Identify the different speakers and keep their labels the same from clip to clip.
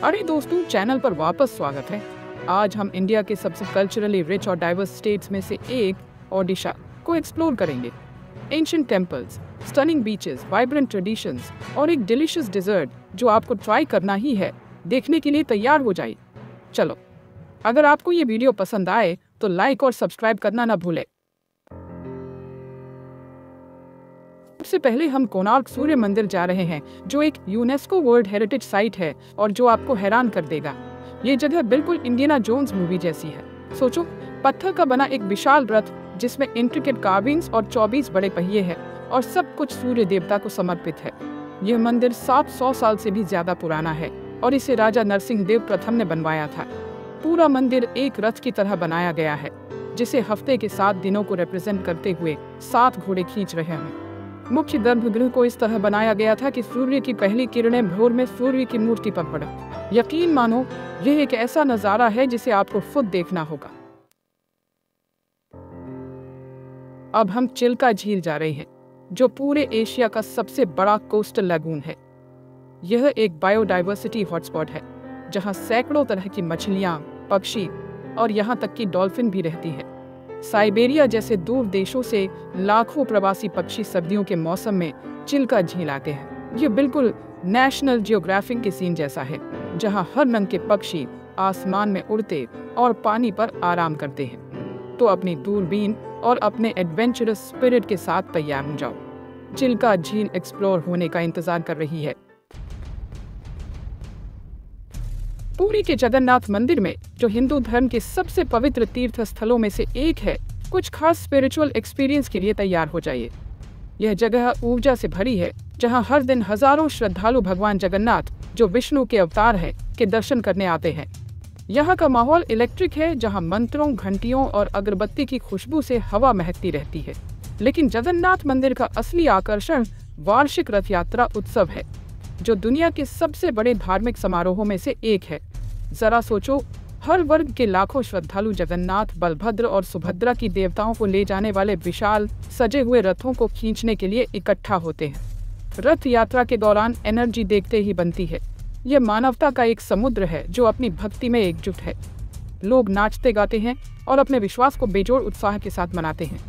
Speaker 1: अरे दोस्तों, चैनल पर वापस स्वागत है। आज हम इंडिया के सबसे कल्चरली रिच और डाइवर्स स्टेट्स में से एक ओडिशा को एक्सप्लोर करेंगे। Ancient temples, stunning beaches, vibrant traditions और एक डिलीशियस डिजर्ट जो आपको ट्राई करना ही है। देखने के लिए तैयार हो जाइए। चलो, अगर आपको ये वीडियो पसंद आए तो लाइक और सब्सक्राइब करना ना भूलें। सबसे पहले हम कोणार्क सूर्य मंदिर जा रहे हैं, जो एक यूनेस्को वर्ल्ड हेरिटेज साइट है और जो आपको हैरान कर देगा। ये जगह बिल्कुल इंडियाना जोन्स मूवी जैसी है। सोचो, पत्थर का बना एक विशाल रथ जिसमें इंट्रिकेट कार्विंग्स और 24 बड़े पहिए हैं और सब कुछ सूर्य देवता को समर्पित है। यह मंदिर 700 साल से भी ज्यादा पुराना है और इसे राजा नरसिंह देव प्रथम ने बनवाया था। पूरा मंदिर एक रथ की तरह बनाया गया है, जिसे हफ्ते के 7 दिनों को रिप्रेजेंट करते हुए 7 घोड़े खींच रहे हैं। मुख्य गर्भगृह को इस तरह बनाया गया था कि सूर्य की पहली किरणें भोर में सूर्य की मूर्ति पर पड़े। यकीन मानो, यह एक ऐसा नजारा है जिसे आपको खुद देखना होगा। अब हम चिल्का झील जा रहे हैं, जो पूरे एशिया का सबसे बड़ा कोस्टल लगून है। यह एक बायोडाइवर्सिटी हॉटस्पॉट है, जहां सैकड़ों तरह की मछलियां, पक्षी और यहाँ तक कि डॉल्फिन भी रहती है। साइबेरिया जैसे दूर देशों से लाखों प्रवासी पक्षी सर्दियों के मौसम में चिल्का झील आते हैं। ये बिल्कुल नेशनल जियोग्राफिक के सीन जैसा है, जहां हर रंग के पक्षी आसमान में उड़ते और पानी पर आराम करते हैं। तो अपनी दूरबीन और अपने एडवेंचरस स्पिरिट के साथ तैयार हो जाओ। चिल्का झील एक्सप्लोर होने का इंतजार कर रही है। पुरी के जगन्नाथ मंदिर में, जो हिंदू धर्म के सबसे पवित्र तीर्थ स्थलों में से एक है, कुछ खास स्पिरिचुअल एक्सपीरियंस के लिए तैयार हो जाइए। यह जगह ऊर्जा से भरी है, जहां हर दिन हजारों श्रद्धालु भगवान जगन्नाथ, जो विष्णु के अवतार हैं, के दर्शन करने आते हैं। यहाँ का माहौल इलेक्ट्रिक है, जहां मंत्रों, घंटियों और अगरबत्ती की खुशबू से हवा महकती रहती है। लेकिन जगन्नाथ मंदिर का असली आकर्षण वार्षिक रथ यात्रा उत्सव है, जो दुनिया के सबसे बड़े धार्मिक समारोहों में से एक है। जरा सोचो, हर वर्ग के लाखों श्रद्धालु जगन्नाथ, बलभद्र और सुभद्रा की देवताओं को ले जाने वाले विशाल सजे हुए रथों को खींचने के लिए इकट्ठा होते हैं। रथ यात्रा के दौरान एनर्जी देखते ही बनती है। यह मानवता का एक समुद्र है जो अपनी भक्ति में एकजुट है। लोग नाचते गाते हैं और अपने विश्वास को बेजोड़ उत्साह के साथ मनाते हैं।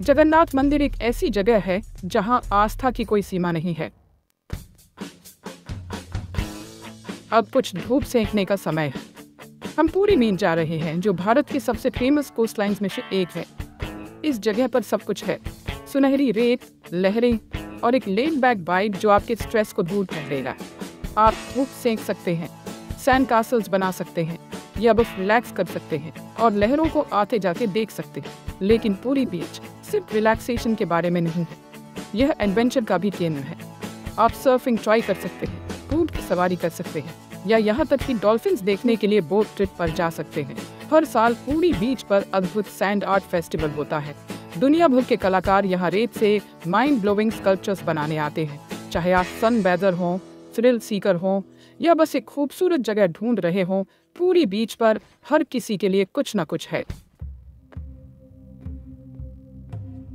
Speaker 1: जगन्नाथ मंदिर एक ऐसी जगह है जहां आस्था की कोई सीमा नहीं है। अब कुछ धूप सेंकने का समय है। हम पुरी में जा रहे हैं, जो भारत के सबसे फेमस कोस्टलाइंस में से एक है। इस जगह पर सब कुछ है, सुनहरी रेत, लहरें और एक लेड बैक वाइब जो आपके स्ट्रेस को दूर कर देगा। आप धूप सेंक सकते हैं, सैंड कासल्स बना सकते हैं या बस रिलैक्स कर सकते हैं और लहरों को आते जाते देख सकते हैं। लेकिन पुरी बीच सिर्फ रिलैक्सेशन के बारे में नहीं है, यह एडवेंचर का भी केंद्र है। आप सर्फिंग ट्राई कर सकते हैं, ऊंट की सवारी कर सकते हैं या यहाँ तक कि डॉल्फिन्स देखने के लिए बोट ट्रिप पर जा सकते हैं। हर साल पुरी बीच पर अद्भुत सैंड आर्ट फेस्टिवल होता है। दुनिया भर के कलाकार यहाँ रेत से माइंड ब्लोइंग स्कल्पचर्स बनाने आते हैं। चाहे आप सन बैदर हों, थ्रिल सीकर हों या बस एक खूबसूरत जगह ढूंढ रहे हों, पुरी बीच पर हर किसी के लिए कुछ न कुछ है।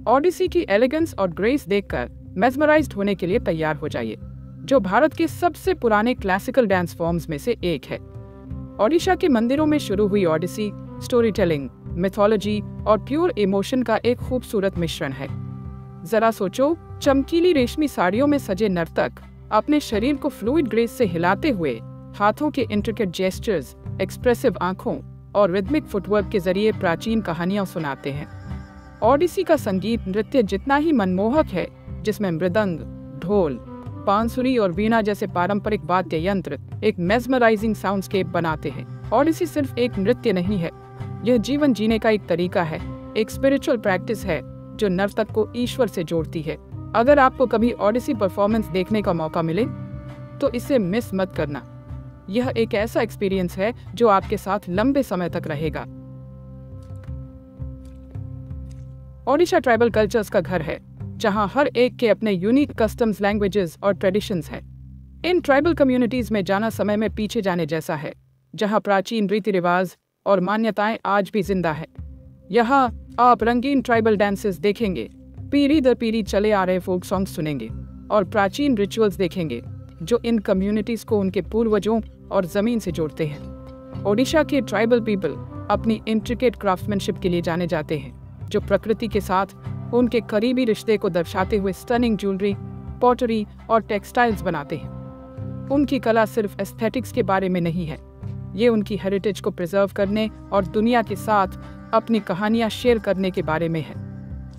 Speaker 1: ओडिसी की एलिगेंस और ग्रेस देखकर मेस्मराइज्ड होने के लिए तैयार हो जाइए, जो भारत के सबसे पुराने क्लासिकल डांस फॉर्म्स में से एक है। ओडिशा के मंदिरों में शुरू हुई ओडिसी स्टोरी टेलिंग, मिथोलॉजी और प्योर इमोशन का एक खूबसूरत मिश्रण है। जरा सोचो, चमकीली रेशमी साड़ियों में सजे नर्तक अपने शरीर को फ्लूइड ग्रेस से हिलाते हुए, हाथों के इंट्रिकेट जेस्चर्स, एक्सप्रेसिव आंखों और रिदमिक फुटवर्क के जरिए प्राचीन कहानियां सुनाते हैं। ओडिसी का संगीत नृत्य जितना ही मनमोहक है, जिसमें मृदंग, ढोल, बांसुरी और वीणा जैसे पारंपरिक वाद्य यंत्र एक मेस्मराइजिंग साउंडस्केप बनाते हैं। ओडिसी सिर्फ एक नृत्य नहीं है, यह जीवन जीने का एक तरीका है, एक स्पिरिचुअल प्रैक्टिस है जो नर्तक को ईश्वर से जोड़ती है। अगर आपको कभी ओडिसी परफॉर्मेंस देखने का मौका मिले तो इसे मिस मत करना। यह एक ऐसा एक्सपीरियंस है जो आपके साथ लंबे समय तक रहेगा। ओडिशा ट्राइबल कल्चर्स का घर है, जहां हर एक के अपने यूनिक कस्टम्स, लैंग्वेजेस और ट्रेडिशंस हैं। इन ट्राइबल कम्युनिटीज में जाना समय में पीछे जाने जैसा है, जहां प्राचीन रीति रिवाज और मान्यताएं आज भी जिंदा है। यहाँ आप रंगीन ट्राइबल डांसेस देखेंगे, पीढ़ी दर पीढ़ी चले आ रहे फोक सॉन्ग सुनेंगे और प्राचीन रिचुअल्स देखेंगे, जो इन कम्युनिटीज को उनके पूर्वजों और जमीन से जोड़ते हैं। ओडिशा के ट्राइबल पीपल अपनी इंट्रिकेट क्राफ्टमैनशिप के लिए जाने जाते हैं, जो प्रकृति के साथ उनके करीबी रिश्ते को दर्शाते हुए स्टनिंग ज्वेलरी, पॉटरी और टेक्सटाइल्स बनाते हैं। उनकी कला सिर्फ एस्थेटिक्स के बारे में नहीं है, ये उनकी हेरिटेज को प्रिजर्व करने और दुनिया के साथ अपनी कहानियां शेयर करने के बारे में है।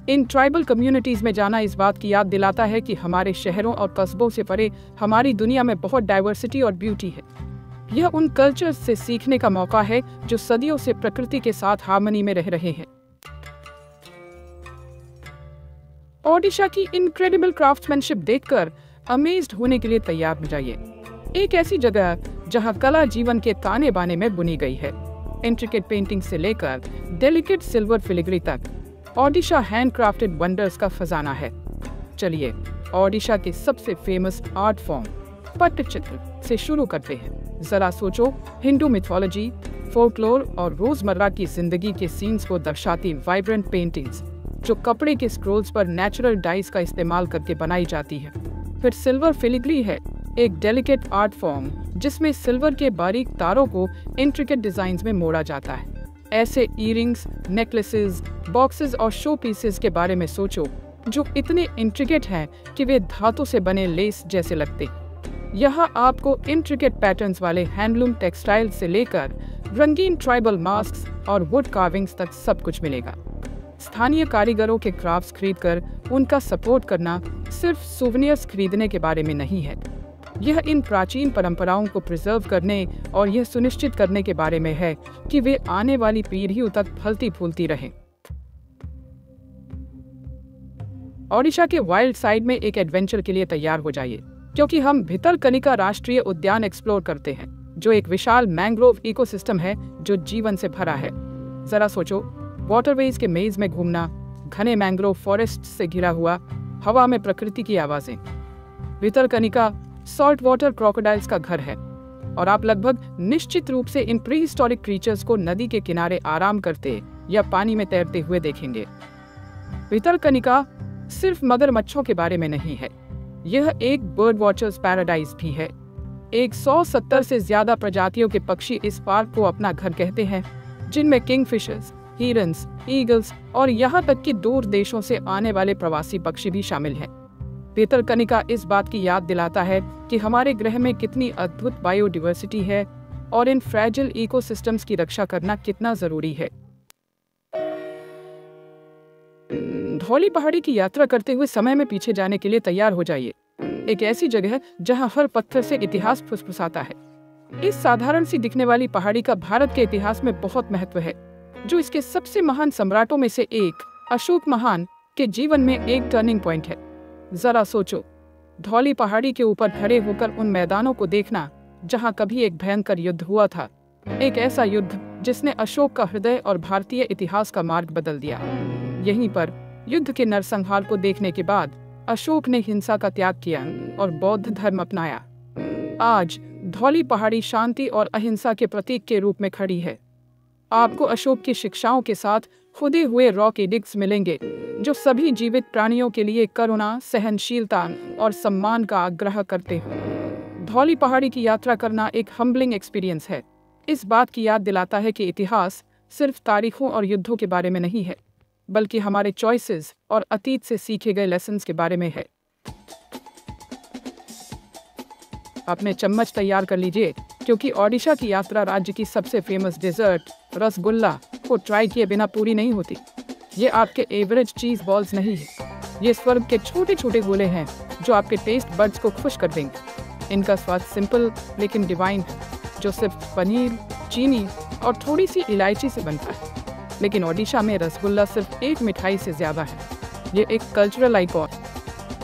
Speaker 1: इन ट्राइबल कम्युनिटीज में जाना इस बात की याद दिलाता है कि हमारे शहरों और कस्बों से परे हमारी दुनिया में बहुत डाइवर्सिटी और ब्यूटी है। यह उन कल्चर्स से सीखने का मौका है जो सदियों से प्रकृति के साथ हार्मनी में रह रहे हैं। ओडिशा की इनक्रेडिबल क्राफ्ट्समैनशिप देखकर अमेज्ड होने के लिए तैयार हो जाइए। एक ऐसी जगह जहां कला जीवन के ताने बाने में बुनी गई है। इंट्रिकेट पेंटिंग से लेकर डेलिकेट सिल्वर फिलिग्री तक ओडिशा हैंडक्राफ्टेड वंडर्स का खजाना है। चलिए ओडिशा के सबसे फेमस आर्ट फॉर्म पट्टचित्र से शुरू करते हैं। जरा सोचो, हिंदू मिथोलॉजी, फोकलोर और रोजमर्रा की जिंदगी के सीन्स को दर्शाती वाइब्रेंट पेंटिंग्स जो कपड़े के स्क्रोल्स पर नेचुरल डाइस का इस्तेमाल करके बनाई जाती है। फिर सिल्वर फिलिग्री है, एक डेलिकेट आर्ट फॉर्म जिसमें सिल्वर के बारीक तारों को इंट्रिकेट डिजाइन्स में मोड़ा जाता है। ऐसे ईयरिंग्स, नेकलेसेस, बॉक्सेस और शो पीसेस के बारे में सोचो जो इतने इंट्रिकेट हैं कि वे धातु से बने लेस जैसे लगते। यहाँ आपको इंट्रिकेट पैटर्न्स वाले हैंडलूम टेक्सटाइल से लेकर रंगीन ट्राइबल मास्क और वुड कार्विंग्स तक सब कुछ मिलेगा। स्थानीय कारीगरों के क्राफ्ट्स खरीदकर उनका सपोर्ट करना सिर्फ सुवेनियर्स खरीदने के बारे में नहीं है, यह इन प्राचीन परंपराओं को प्रिजर्व करने और यह सुनिश्चित करने के बारे में है कि वे आने वाली पीढ़ियों तक फलती फूलती रहें। ओडिशा के वाइल्ड साइड में एक एडवेंचर के लिए तैयार हो जाइए, क्योंकि हम भितरकनिका राष्ट्रीय उद्यान एक्सप्लोर करते हैं, जो एक विशाल मैंग्रोव इकोसिस्टम है जो जीवन से भरा है। जरा सोचो, वाटरवेज के मेज में घूमना, घने मैंग्रोव फॉरेस्ट से घिरा हुआ, हवा में प्रकृति की आवाजें। भितरकनिका सॉल्ट वाटर क्रोकोडाइल्स का घर है और आप लगभग निश्चित रूप से इन प्री हिस्टोरिक क्रीचर्स को नदी के किनारे आराम करते या पानी में तैरते हुए देखेंगे। भितरकनिका सिर्फ मगरमच्छों के बारे में नहीं है, यह एक बर्ड वॉचर्स पैराडाइज भी है। 170 से ज्यादा प्रजातियों के पक्षी इस पार्क को अपना घर कहते हैं, जिनमें किंगफिशर्स, हिरन्स, ईगल्स और यहाँ तक कि दूर देशों से आने वाले प्रवासी पक्षी भी शामिल हैं। भितरकनिका इस बात की याद दिलाता है कि हमारे ग्रह में कितनी अद्भुत बायोडाइवर्सिटी है और इन फ्रैजिल इकोसिस्टम्स की रक्षा करना कितना जरूरी है। धौली पहाड़ी की यात्रा करते हुए समय में पीछे जाने के लिए तैयार हो जाइए। एक ऐसी जगह जहां हर पत्थर से इतिहास फुसफुसाता है। इस साधारण सी दिखने वाली पहाड़ी का भारत के इतिहास में बहुत महत्व है, जो इसके सबसे महान सम्राटों में से एक अशोक महान के जीवन में एक टर्निंग पॉइंट है। जरा सोचो, धौली पहाड़ी के ऊपर खड़े होकर उन मैदानों को देखना जहां कभी एक भयंकर युद्ध हुआ था, एक ऐसा युद्ध जिसने अशोक का हृदय और भारतीय इतिहास का मार्ग बदल दिया। यहीं पर युद्ध के नरसंहार को देखने के बाद अशोक ने हिंसा का त्याग किया और बौद्ध धर्म अपनाया। आज धौली पहाड़ी शांति और अहिंसा के प्रतीक के रूप में खड़ी है। आपको अशोक की शिक्षाओं के साथ खुदे हुए रॉक एडिक्ट्स मिलेंगे, जो सभी जीवित प्राणियों के लिए करुणा, सहनशीलता और सम्मान का आग्रह करते हैं। धौली पहाड़ी की यात्रा करना एक हम्बलिंग एक्सपीरियंस है। इस बात की याद दिलाता है कि इतिहास सिर्फ तारीखों और युद्धों के बारे में नहीं है, बल्कि हमारे चॉइसेस और अतीत से सीखे गए लेसन्स के बारे में है। अपने चम्मच तैयार कर लीजिए, क्योंकि ओडिशा की यात्रा राज्य की सबसे फेमस डेजर्ट रसगुल्ला को ट्राई किए बिना पूरी नहीं होती। ये आपके एवरेज चीज बॉल्स नहीं है, ये स्वर्ग के छोटे छोटे गोले हैं जो आपके टेस्ट बड्स को खुश कर देंगे। इनका स्वाद सिंपल लेकिन डिवाइन है, जो सिर्फ पनीर, चीनी और थोड़ी सी इलायची से बनता है। लेकिन ओडिशा में रसगुल्ला सिर्फ एक मिठाई से ज्यादा है, ये एक कल्चरल आइकॉन।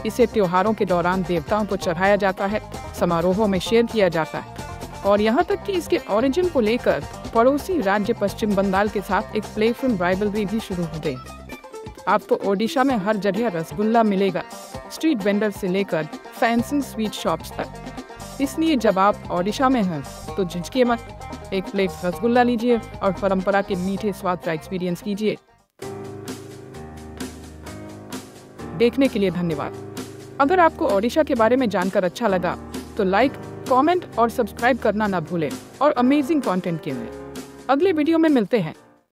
Speaker 1: इसे त्योहारों के दौरान देवताओं को चढ़ाया जाता है, समारोहों में शेयर किया जाता है और यहाँ तक कि इसके ओरिजिन को लेकर पड़ोसी राज्य पश्चिम बंगाल के साथ एक प्लेफुल राइवलरी भी शुरू हो गई। आपको ओडिशा में हर जगह रसगुल्ला मिलेगा, स्ट्रीट वेंडर से लेकर फैंसी स्वीट शॉप्स तक। इसलिए जब आप ओडिशा में हैं तो झिझकिए मत, एक प्लेट रसगुल्ला लीजिए और परंपरा के मीठे स्वाद का एक्सपीरियंस कीजिए। देखने के लिए धन्यवाद। अगर आपको ओडिशा के बारे में जानकर अच्छा लगा तो लाइक, कमेंट और सब्सक्राइब करना ना भूलें और अमेजिंग कंटेंट के लिए अगले वीडियो में मिलते हैं।